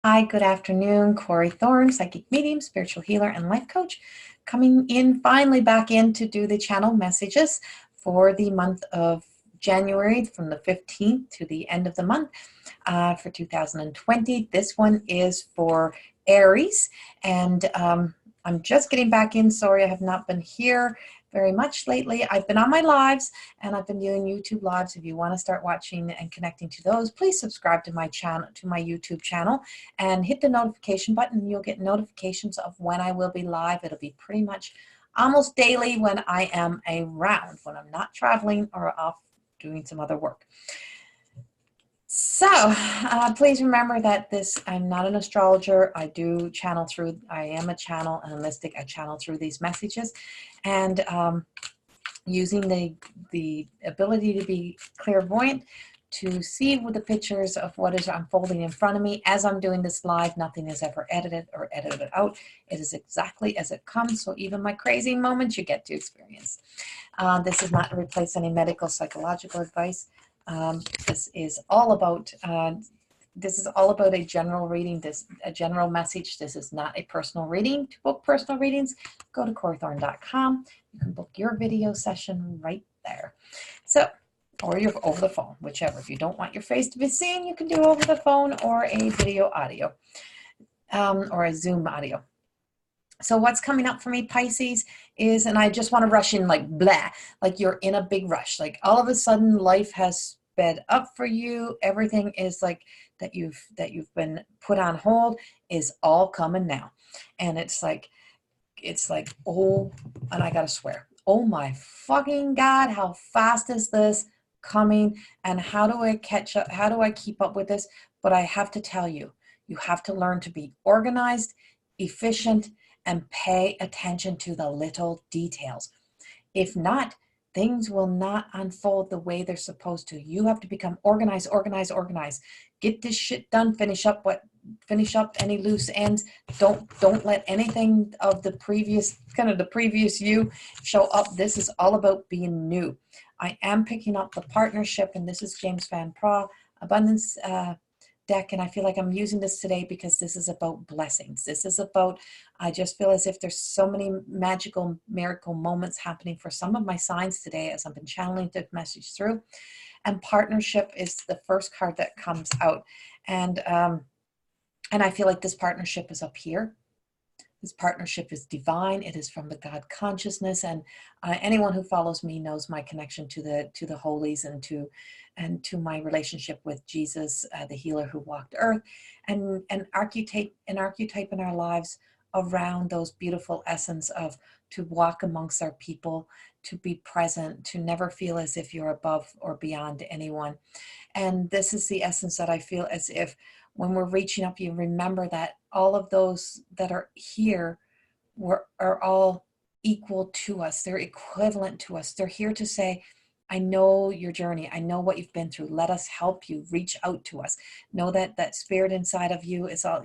Hi, good afternoon. Corrie Thorne, psychic medium, spiritual healer, and life coach, coming in finally back in to do the channel messages for the month of January from the 15th to the end of the month for 2020. This one is for Aries, and I'm just getting back in. Sorry, I have not been here very much lately. I've been on my lives and I've been doing YouTube lives. If you want to start watching and connecting to those, please subscribe to my channel, to my YouTube channel, and hit the notification button. You'll get notifications of when I will be live. It'll be pretty much almost daily when I am around, when I'm not traveling or off doing some other work. So please remember that I'm not an astrologer. I do channel through, I am a channel and a mystic. I channel through these messages, and using the ability to be clairvoyant, to see with the pictures of what is unfolding in front of me. As I'm doing this live, nothing is ever edited or edited out. It is exactly as it comes. So even my crazy moments, you get to experience. This is not to replace any medical, psychological advice. This is all about a general reading, a general message. This is not a personal reading. To book personal readings, go to CorrieThorne.com. You can book your video session right there. So, or you're over the phone, whichever. If you don't want your face to be seen, you can do over the phone or a video audio, or a Zoom audio. So what's coming up for me, Pisces, is, and I just want to rush in like blah, like you're in a big rush. Like all of a sudden life has sped up for you. Everything is like that you've been put on hold is all coming now. And it's like, oh, and I gotta swear, oh my fucking God, how fast is this coming? And how do I catch up? How do I keep up with this? But I have to tell you, you have to learn to be organized, efficient, and pay attention to the little details. If not, things will not unfold the way they're supposed to. You have to become organized, organized, organized. Get this shit done. Finish up any loose ends. Don't let anything of the previous you show up. This is all about being new. I am picking up the partnership, and this is James Van Praagh Abundance deck, and I feel like I'm using this today because this is about blessings. This is about, I just feel as if there's so many magical miracle moments happening for some of my signs today as I've been channeling the message through. And partnership is the first card that comes out, and I feel like this partnership is up here. This partnership is divine. It is from the God consciousness, and anyone who follows me knows my connection to the holies and to my relationship with Jesus, the healer who walked earth, and an archetype in our lives around those beautiful essence of to walk amongst our people, to be present, to never feel as if you're above or beyond anyone. And this is the essence that I feel as if when we're reaching up, you remember that all of those that are here are all equal to us. They're equivalent to us. They're here to say, I know your journey. I know what you've been through. Let us help you. Reach out to us. Know that that spirit inside of you is all,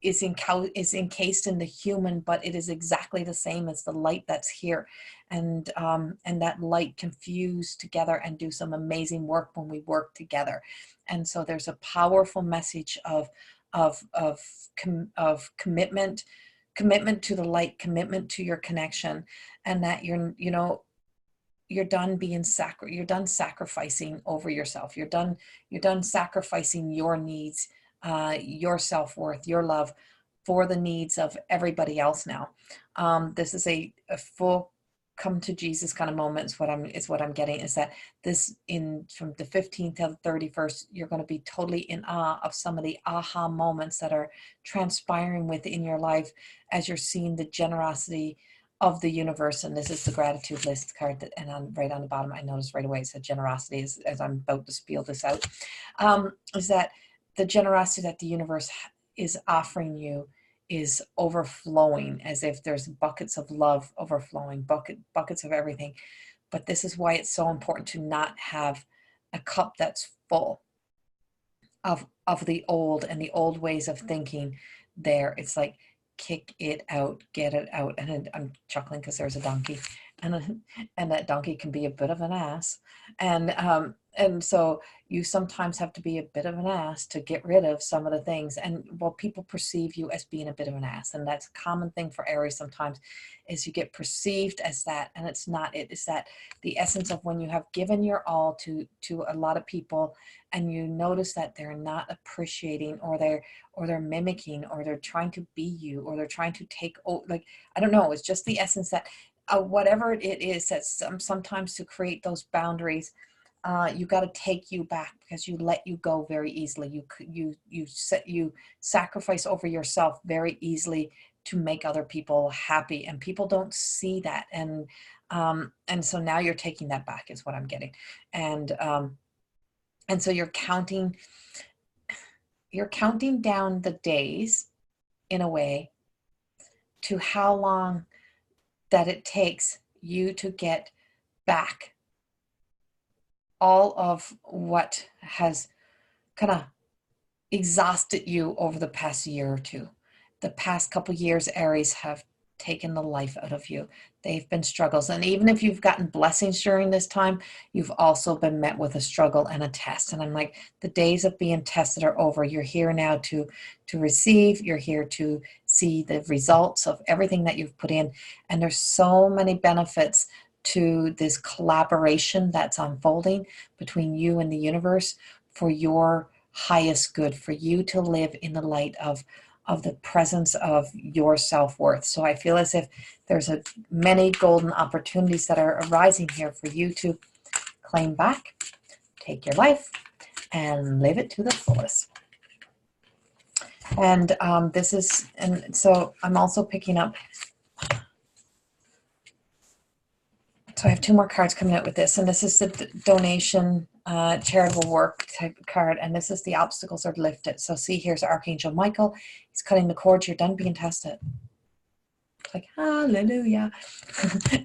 is encased in the human, but it is exactly the same as the light that's here. And that light can fuse together and do some amazing work when we work together. And so there's a powerful message of commitment to the light, commitment to your connection, and that you're done you're done sacrificing over yourself. You're done sacrificing your needs, your self-worth, your love for the needs of everybody else now. This is a full come to Jesus kind of moment is what I'm getting, is that from the 15th to the 31st, you're going to be totally in awe of some of the aha moments that are transpiring within your life as you're seeing the generosity of the universe. And this is the gratitude list card right on the bottom, I noticed right away it said generosity as I'm about to spiel this out, is that the generosity that the universe is offering you is overflowing, as if there's buckets of love overflowing, buckets of everything. But this is why it's so important to not have a cup that's full of the old and the old ways of thinking there. It's like, kick it out, get it out. And I'm chuckling because there's a donkey, and that donkey can be a bit of an ass. And and so you sometimes have to be a bit of an ass to get rid of some of the things. And well, people perceive you as being a bit of an ass, and that's a common thing for Aries sometimes, is you get perceived as that, and it's not. It is that the essence of when you have given your all to a lot of people, and you notice that they're not appreciating, or they're mimicking, or they're trying to be you, or they're trying to take, oh, like, I don't know, it's just the essence that whatever it is, that's sometimes to create those boundaries. You got to take you back, because you let you go very easily. You sacrifice over yourself very easily to make other people happy, and people don't see that. And so now you're taking that back, is what I'm getting. And so you're counting down the days, in a way, to how long that it takes you to get back all of what has kind of exhausted you over the past year or two. The past couple years, Aries have taken the life out of you. They've been struggles. And even if you've gotten blessings during this time, you've also been met with a struggle and a test. And I'm like, the days of being tested are over. You're here now to receive. You're here to see the results of everything that you've put in. And there's so many benefits to this collaboration that's unfolding between you and the universe for your highest good, for you to live in the light of the presence of your self-worth. So I feel as if there's many golden opportunities that are arising here for you to claim back, take your life, and live it to the fullest. And so I'm also picking up. So I have two more cards coming out with this, and this is the donation, charitable work type card, and this is the obstacles are lifted. So see, here's Archangel Michael. He's cutting the cords. You're done being tested. It's like, hallelujah.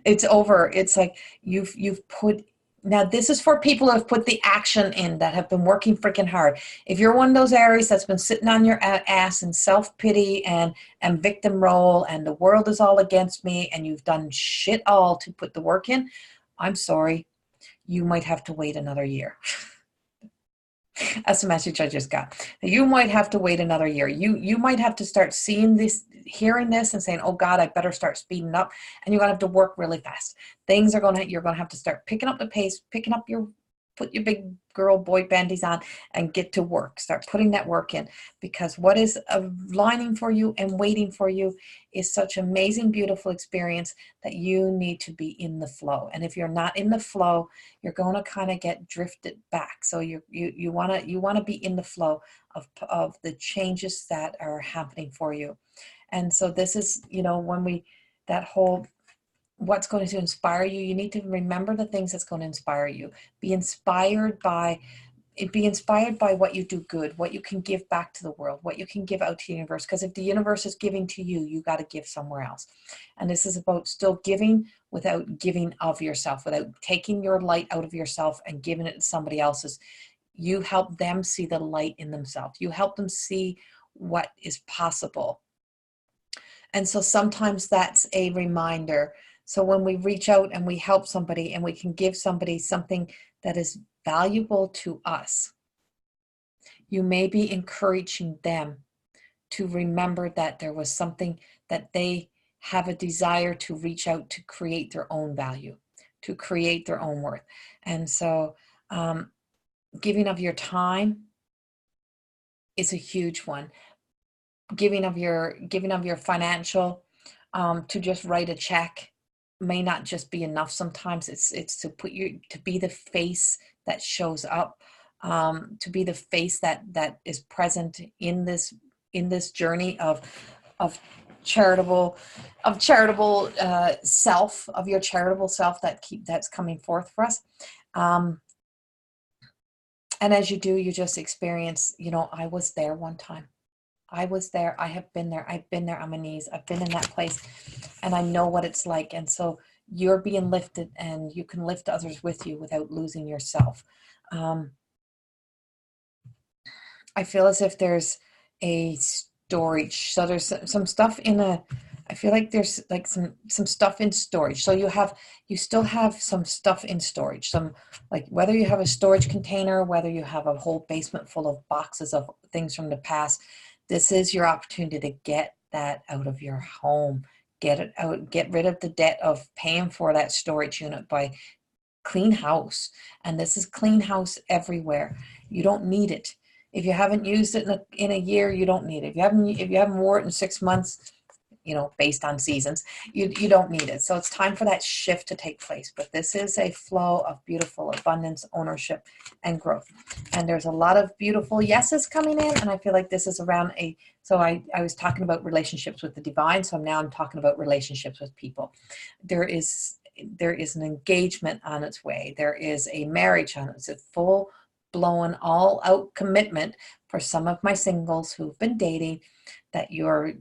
It's over. It's like you've put. Now this is for people who have put the action in, that have been working freaking hard. If you're one of those Aries that's been sitting on your ass in self-pity and victim role, and the world is all against me, and you've done shit all to put the work in, I'm sorry, you might have to wait another year. That's the message I just got. You might have to wait another year. You might have to start seeing this, hearing this, and saying, oh God, I better start speeding up. And you're going to have to work really fast. You're going to have to start picking up the pace, put your big girl boy bandies on and get to work. Start putting that work in, because what is aligning for you and waiting for you is such amazing, beautiful experience that you need to be in the flow. And if you're not in the flow, you're going to kind of get drifted back. So you want to be in the flow of the changes that are happening for you. And so this is, what's going to inspire you. You need to remember the things that's going to inspire you. Be inspired by what you do good, what you can give back to the world, what you can give out to the universe. Because if the universe is giving to you, you got to give somewhere else. And this is about still giving without giving of yourself, without taking your light out of yourself and giving it to somebody else's. You help them see the light in themselves. You help them see what is possible. And so sometimes that's a reminder. So when we reach out and we help somebody and we can give somebody something that is valuable to us, you may be encouraging them to remember that there was something that they have a desire to reach out to create their own value, to create their own worth. And so giving of your time is a huge one. Giving of your financial, to just write a check may not just be enough. Sometimes it's to be the face that shows up, to be the face that is present in this journey of charitable self, of your charitable self that's coming forth for us. And as you do, you just experience, I was there one time. I was there. I have been there. I've been there on my knees. I've been in that place, and I know what it's like. And so you're being lifted, and you can lift others with you without losing yourself. I feel as if there's a storage. So there's some stuff in a I feel like there's like some stuff in storage. So you still have some stuff in storage. Some, like, whether you have a storage container, whether you have a whole basement full of boxes of things from the past, this is your opportunity to get that out of your home. Get it out, get rid of the debt of paying for that storage unit by clean house. And this is clean house everywhere. You don't need it. If you haven't used it in a year, you don't need it. If you haven't worn it in 6 months, based on seasons, you don't need it. So it's time for that shift to take place. But this is a flow of beautiful abundance, ownership, and growth. And there's a lot of beautiful yeses coming in. And I feel like this is around so I was talking about relationships with the divine. So now I'm talking about relationships with people. There is an engagement on its way. There is a marriage on it. It's a full blown, all out commitment for some of my singles who've been dating, that you're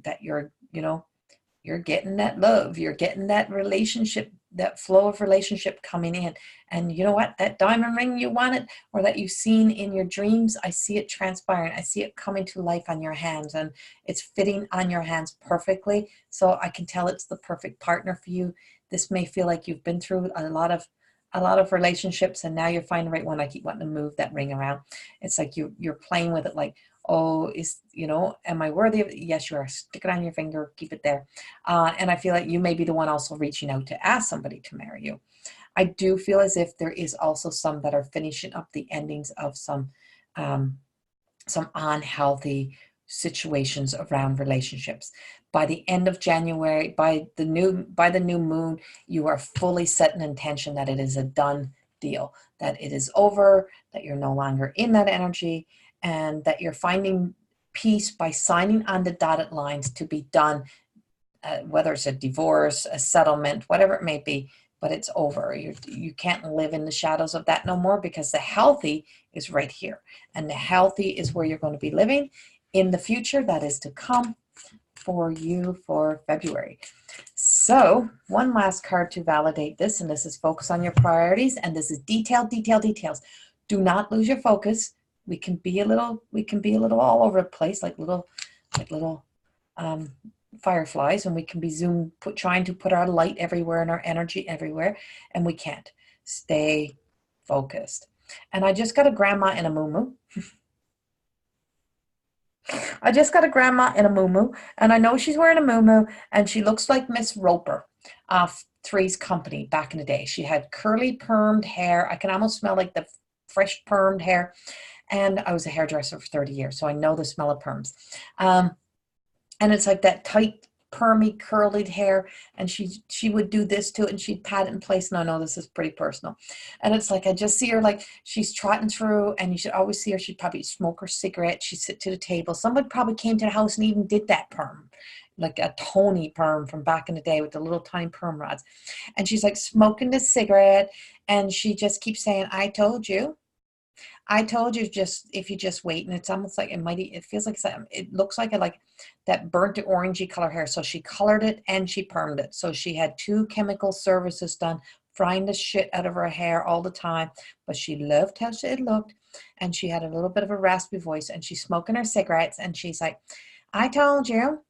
getting that love, you're getting that relationship, that flow of relationship coming in. And you know what? That diamond ring you wanted, or that you've seen in your dreams, I see it transpiring. I see it coming to life on your hands, and it's fitting on your hands perfectly. So I can tell it's the perfect partner for you. This may feel like you've been through a lot of relationships, and now you're finding the right one. I keep wanting to move that ring around. It's like you're playing with it, like, oh, am I worthy of it? Yes, you are. Stick it on your finger, keep it there. And I feel like you may be the one also reaching out to ask somebody to marry you. I do feel as if there is also some that are finishing up the endings of some unhealthy situations around relationships. By the end of January, by the new moon, you are fully set an intention that it is a done deal, that it is over, that you're no longer in that energy, and that you're finding peace by signing on the dotted lines to be done, whether it's a divorce, a settlement, whatever it may be, but it's over. You can't live in the shadows of that no more, because the healthy is right here. And the healthy is where you're going to be living in the future that is to come for you for February. So one last card to validate this, and this is focus on your priorities, and this is details. Do not lose your focus. We can be a little all over the place, like little fireflies, and we can be trying to put our light everywhere and our energy everywhere, and we can't. Stay focused. And I just got a grandma in a muumuu. I just got a grandma in a muumuu, and I know she's wearing a muumuu, and she looks like Miss Roper of Three's Company back in the day. She had curly permed hair. I can almost smell like the fresh permed hair. And I was a hairdresser for 30 years, so I know the smell of perms. And it's like that tight, permy, curly hair, and she would do this to it, and she'd pat it in place. And I know this is pretty personal. And it's like I just see her, like she's trotting through, and you should always see her. She'd probably smoke her cigarette. She'd sit to the table. Somebody probably came to the house and even did that perm, like a Tony perm from back in the day with the little tiny perm rods. And she's like smoking the cigarette, and she just keeps saying, "I told you. I told you, just if you just wait." And it's almost like it feels like it looks like that burnt orangey color hair. So she colored it and she permed it. So she had 2 chemical services done, frying the shit out of her hair all the time. But she loved how it looked, and she had a little bit of a raspy voice, and she's smoking her cigarettes, and she's like, I told you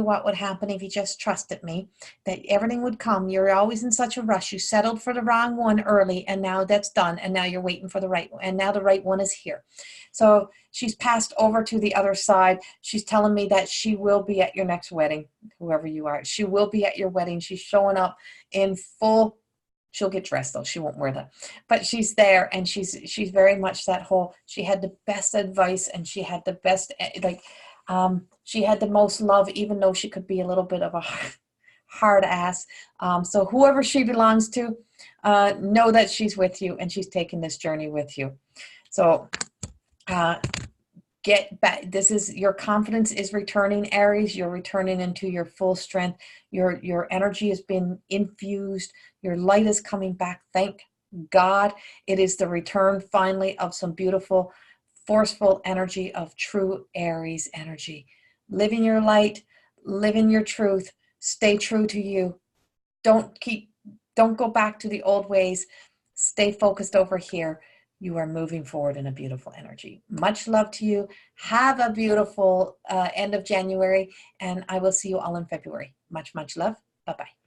what would happen if you just trusted me, that everything would come. You're always in such a rush. You settled for the wrong one early, and now that's done, and now you're waiting for the right one, and now the right one is here." So she's passed over to the other side. She's telling me that she will be at your next wedding, whoever you are. She will be at your wedding. She's showing up in full. She'll get dressed though. She won't wear that, but she's there, and she's very much that whole. She had the best advice, and she had the best she had the most love, even though she could be a little bit of a hard ass. So whoever she belongs to, know that she's with you, and she's taking this journey with you. So get back. This is your confidence is returning, Aries. You're returning into your full strength. Your energy has been infused. Your light is coming back. Thank God. It is the return finally of some beautiful, forceful energy of true Aries energy. Live in your light, live in your truth, stay true to you. Don't go back to the old ways. Stay focused over here. you are moving forward in a beautiful energy. Much love to you. Have a beautiful end of January, and I will see you all in February. Much, much love. Bye-bye.